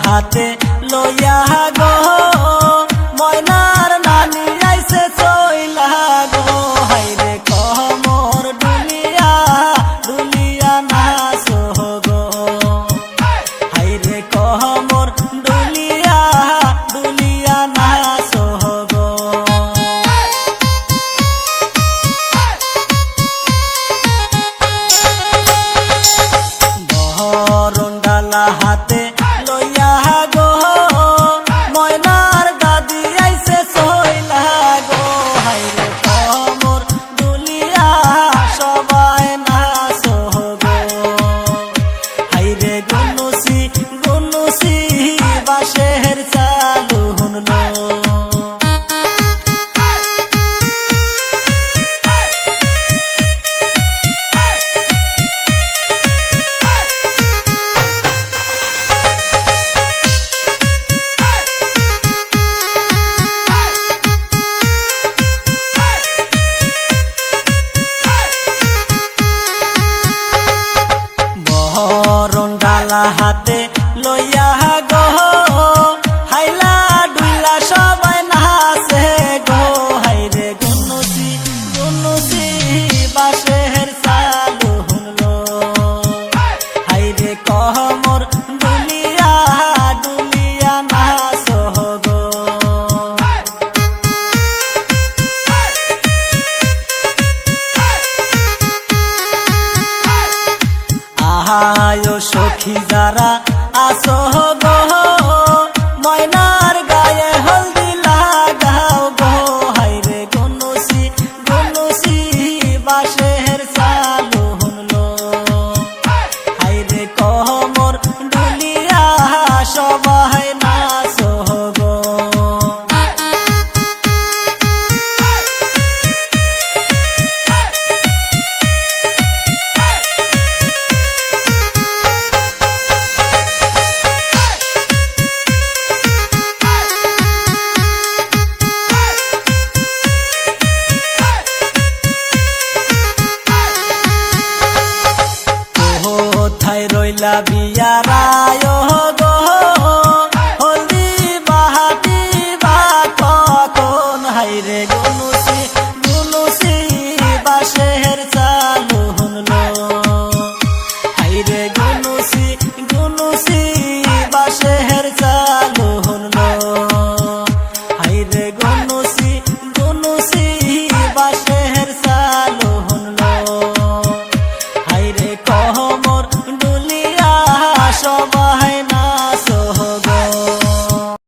হাতে লইয়া গো ময়নার নানি আইছে চইলা গো হাইরে কমর ডুলিয়া ডুলিয়া নাচো গো হাইরে কমর ডুলিয়া ডুলিয়া নাচো গো বহরণ ডালা হাতে লইয়া গো ময়নার দাদি আইছে চইলা গো হাইরে কমর দুলিয়া সবাই নাচো গো হাইরে গুনুসি গুনুসি বাঁশের চালু হুনলো বহরণ ডালা হাতে লইয়া গো হাইলা ডুইলা সবাই নাচে গো হাইরে গুনুসি গুনুসি বাঁশের চালু হুনলো হাইরে কমর ডুলিয়া ডুলিয়া নাচো গো আহায় সখী যারা আসো গো ময়নার গায়ে হলদি লাগাও গো হাইরে গুনুসি গুনুসি বাঁশের চালু হুনলো হাইরে কমর ডুলিয়া সবাই নাচো গো কোথায় রইলা বিয়ার আয়োজন